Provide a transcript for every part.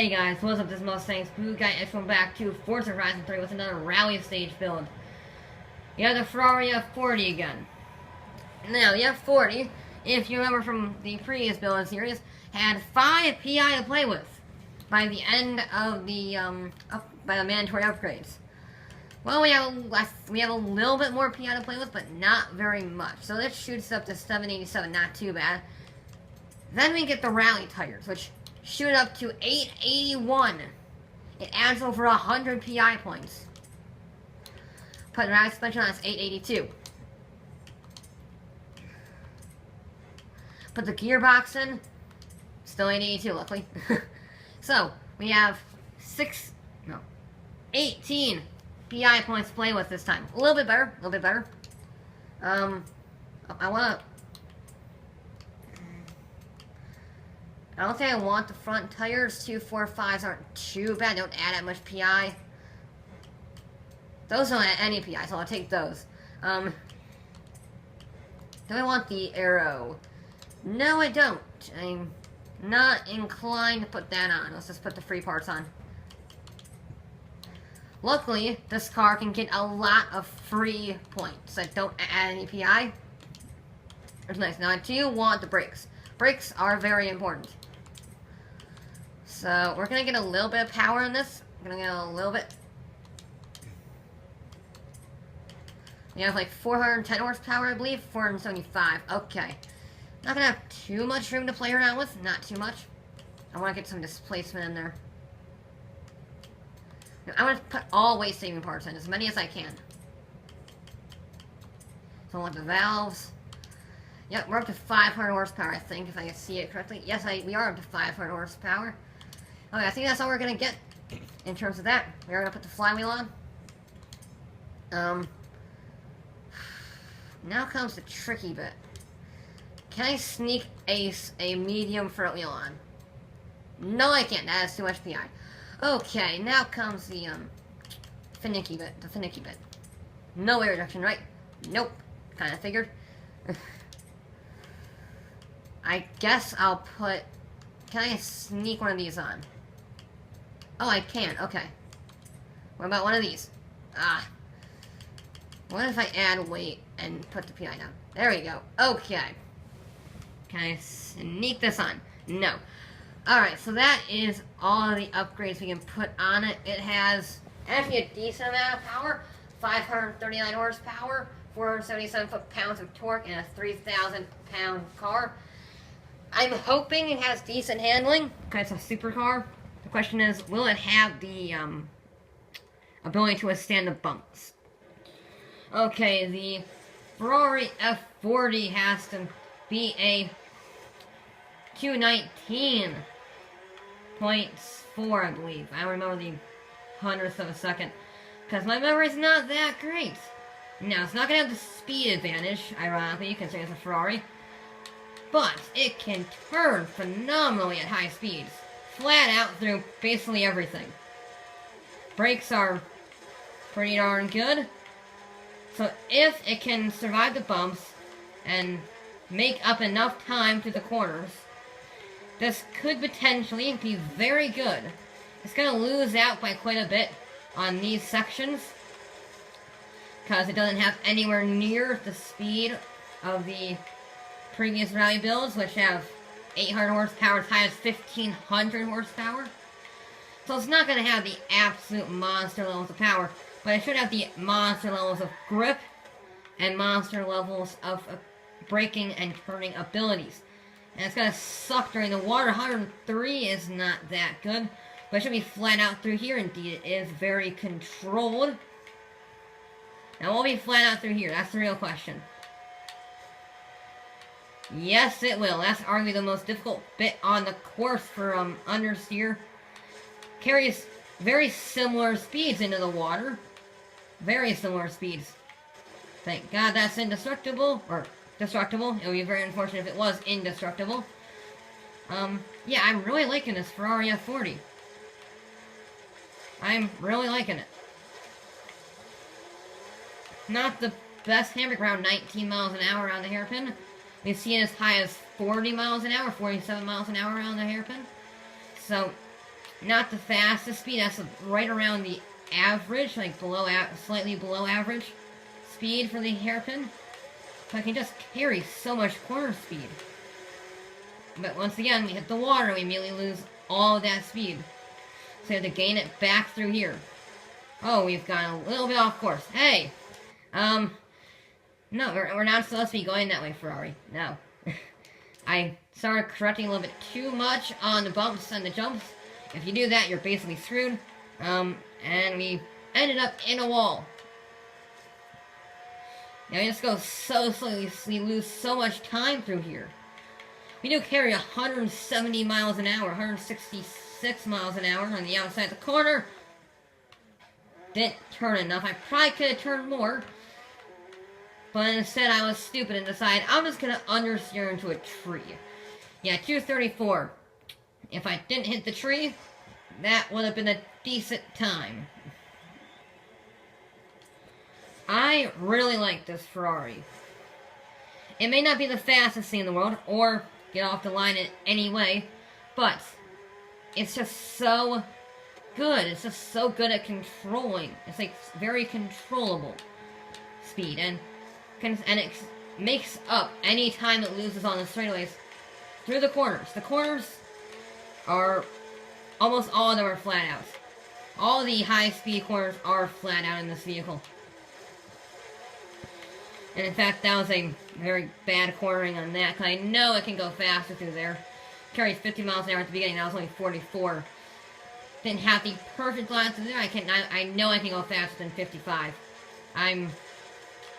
Hey guys, what's up? This is Mustang's Blue Guy, and welcome back to Forza Horizon 3 with another rally stage build. You have the Ferrari F40 again. Now, the F40, if you remember from the previous build series, had 5 PI to play with by the end of the by the mandatory upgrades. Well, we have a little bit more PI to play with, but not very much. So this shoots up to 787, not too bad. Then we get the rally tires, which shoot up to 881. It adds over 100 PI points. Put the rally suspension on, it's 882. Put the gearbox in, still 882, luckily. So, we have 18 PI points to play with this time. A little bit better, I don't think I want the front tires. 245s aren't too bad. Don't add that much PI. Those don't add any PI, so I'll take those. Do I want the arrow? No, I don't. I'm not inclined to put that on. Let's just put the free parts on. Luckily, this car can get a lot of free points that don't add any PI. It's nice. Now, I do want the brakes. Brakes are very important. So, we're going to get a little bit of power in this. We're going to get a little bit. We have like 410 horsepower, I believe. 475. Okay. Not going to have too much room to play around with. Not too much. I want to get some displacement in there. I want to put all weight-saving parts in, as many as I can. So I want the valves. Yep, we're up to 500 horsepower, I think, if I can see it correctly. Yes, we are up to 500 horsepower. Okay, I think that's all we're going to get in terms of that. We're going to put the flywheel on. Now comes the tricky bit. Can I sneak a medium front wheel on? No, I can't. That is too much PI. Okay, now comes the finicky bit. No air reduction, right? Nope. Kind of figured. I guess I'll put... Can I sneak one of these on? Oh, I can. Okay. What about one of these? What if I add weight and put the PI down? There we go. Okay. Can I sneak this on? No. Alright, so that is all of the upgrades we can put on it. It has actually a decent amount of power. 539 horsepower, 477 foot-pounds of torque, and a 3,000-pound car. I'm hoping it has decent handling, because it's a supercar. The question is, will it have the ability to withstand the bumps? Okay, the Ferrari F40 has to be a Q19.4, I believe. I don't remember the hundredths of a second, because my memory's not that great. Now, it's not going to have the speed advantage, ironically, considering it's a Ferrari. But it can turn phenomenally at high speeds. Flat out through basically everything. Brakes are pretty darn good. So if it can survive the bumps and make up enough time through the corners, this could potentially be very good. It's going to lose out by quite a bit on these sections, because it doesn't have anywhere near the speed of the previous rally builds, which have 800 horsepower as high as 1,500 horsepower. So it's not going to have the absolute monster levels of power, but it should have the monster levels of grip and monster levels of braking and turning abilities. And it's going to suck during the water. 103 is not that good, but it should be flat out through here. Indeed, it is very controlled. Now, will it be flat out through here? That's the real question. Yes, it will. That's arguably the most difficult bit on the course for understeer. Carries very similar speeds into the water. Very similar speeds. Thank God that's indestructible. Or destructible. It would be very unfortunate if it was indestructible. Yeah, I'm really liking this Ferrari F40. I'm really liking it. Not the best handbrake, around 19 miles an hour on the hairpin. We've seen as high as 40 miles an hour, 47 miles an hour around the hairpin. So, not the fastest speed. That's right around the average, like slightly below average speed for the hairpin. So I can just carry so much corner speed. But once again, we hit the water, we immediately lose all of that speed. So we have to gain it back through here. Oh, we've gone a little bit off course. Hey! No, we're not supposed to be going that way, Ferrari. No. I started correcting a little bit too much on the bumps and the jumps. If you do that, you're basically screwed. And we ended up in a wall. Now we just go so slowly, we lose so much time through here. We do carry 170 miles an hour, 166 miles an hour on the outside of the corner. Didn't turn enough. I probably could have turned more. But instead I was stupid and decided I'm just going to understeer into a tree. Yeah, 234. If I didn't hit the tree, that would have been a decent time. I really like this Ferrari. It may not be the fastest thing in the world, or get off the line in any way, but it's just so good. It's just so good at controlling. It's like very controllable speed, and it makes up any time it loses on the straightaways through the corners. The corners are, almost all of them are flat outs. All the high-speed corners are flat out in this vehicle. And in fact, that was a very bad cornering on that, because I know it can go faster through there. Carried 50 miles an hour at the beginning, that was only 44. Didn't have the perfect line through there. I know I can go faster than 55. I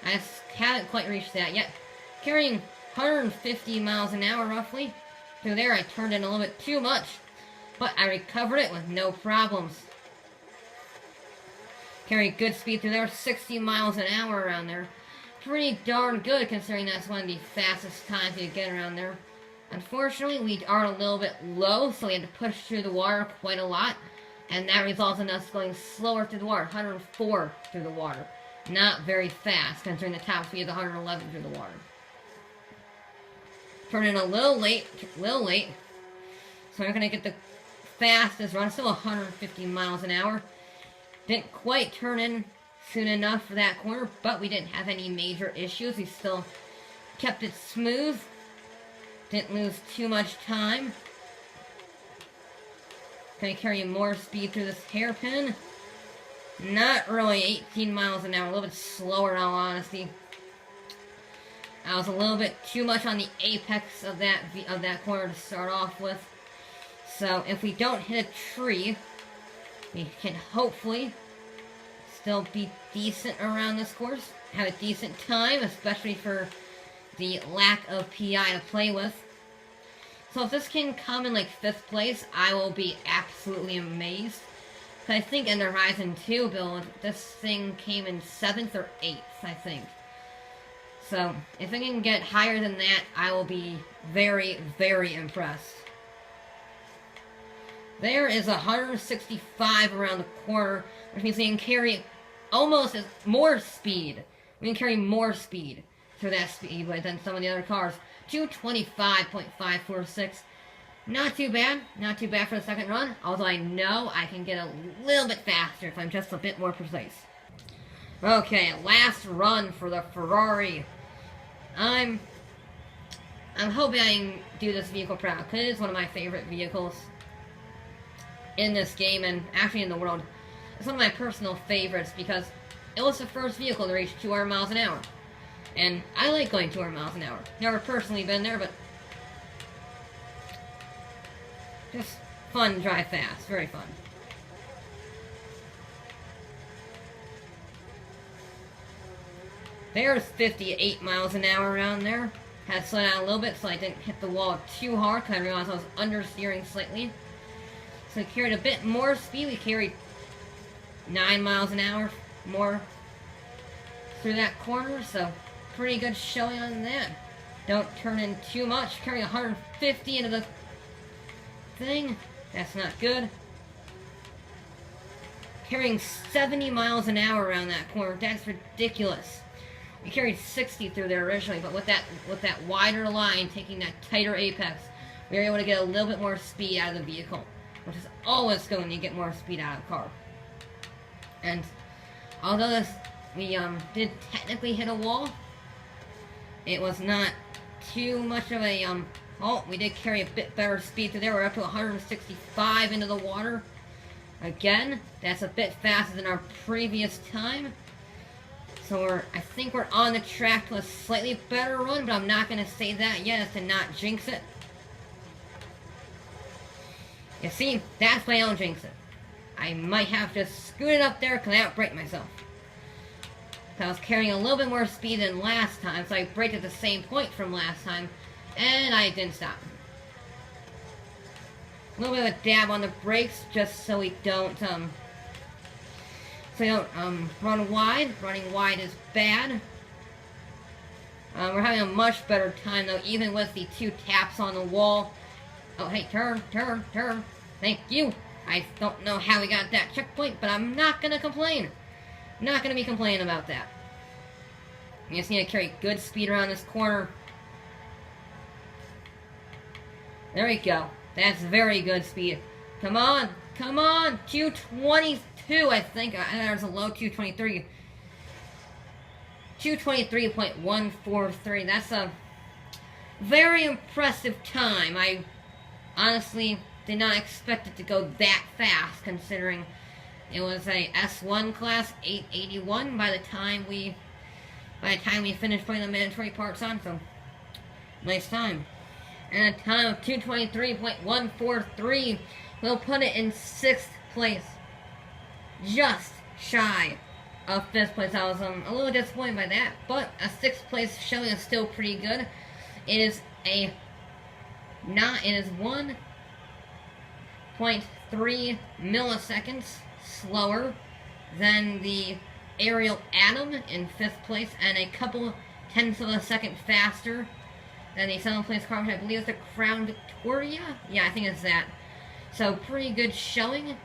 just haven't quite reached that yet. Carrying 150 miles an hour, roughly. Through there, I turned in a little bit too much. But I recovered it with no problems. Carried good speed through there, 60 miles an hour around there. Pretty darn good, considering that's one of the fastest times you get around there. Unfortunately, we are a little bit low, so we had to push through the water quite a lot. And that results in us going slower through the water, 104 through the water. Not very fast, considering the top speed is 111 through the water. Turning a little late, so we're going to get the fastest run, still 150 miles an hour. Didn't quite turn in soon enough for that corner, but we didn't have any major issues. We still kept it smooth. Didn't lose too much time. Gonna carry more speed through this hairpin. Not really 18 miles an hour, a little bit slower in all honesty. I was a little bit too much on the apex of that corner to start off with. So if we don't hit a tree, we can hopefully still be decent around this course. Have a decent time, especially for the lack of PI to play with. So if this can come in like 5th place, I will be absolutely amazed. Because I think in the Horizon 2 build, this thing came in 7th or 8th, I think. So if I can get higher than that, I will be very, very impressed. There is 165 around the corner, which means we can carry almost more speed. We can carry more speed through that speedway than some of the other cars. 225.546. Not too bad. Not too bad for the second run. Although I know I can get a little bit faster if I'm just a bit more precise. Okay, last run for the Ferrari. I'm hoping I can do this vehicle proud, because it is one of my favorite vehicles in this game, and actually in the world. It's one of my personal favorites, because it was the first vehicle to reach 200 miles an hour. And I like going 200 miles an hour. Never personally been there, but just fun to drive fast. Very fun. There's 58 miles an hour around there. Had to slow down a little bit so I didn't hit the wall too hard, because I realized I was understeering slightly. So we carried a bit more speed. We carried 9 miles an hour more through that corner, so pretty good showing on that. Don't turn in too much. Carrying 150 into the thing. That's not good. Carrying 70 miles an hour around that corner. That's ridiculous. We carried 60 through there originally, but with that wider line, taking that tighter apex, we were able to get a little bit more speed out of the vehicle. which is always good when you get more speed out of the car. And although we did technically hit a wall, it was not too much of a oh, we did carry a bit better speed through there. We're up to 165 into the water. Again, that's a bit faster than our previous time. So I think we're on the track to a slightly better run, but I'm not going to say that yet as to not jinx it. You see, that's why I don't jinx it. I might have to scoot it up there because I outbraked myself. I was carrying a little bit more speed than last time, so I braked at the same point from last time, and I didn't stop. A little bit of a dab on the brakes, just so we don't, run wide. Running wide is bad. We're having a much better time, though, even with the 2 taps on the wall. Oh, hey, turn. Thank you. I don't know how we got that checkpoint, but I'm not gonna complain. Not gonna be complaining about that. You just need to carry good speed around this corner. There we go. That's very good speed. Come on. 222, I think. There's a low 223. 223.143. That's a very impressive time. I honestly did not expect it to go that fast, considering it was a S1 class 881 by the time we finished putting the mandatory parts on. So nice time. And a time of 223.143 will put it in 6th place, just shy of 5th place. I was a little disappointed by that, but a 6th place showing is still pretty good. It is 1.3 milliseconds slower than the Aerial Atom in 5th place, and a couple tenths of a second faster than the 7th place car, which I believe is the Crown Victoria. Yeah, I think it's that. So pretty good showing,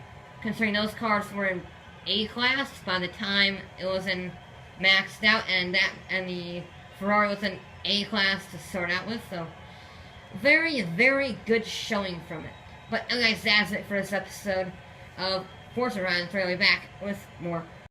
considering those cars were in A class by the time it was in maxed out, and the Ferrari was in A class to start out with. So very, very good showing from it. But anyways, that's it for this episode of Forza Horizon 3. I'll be back with more.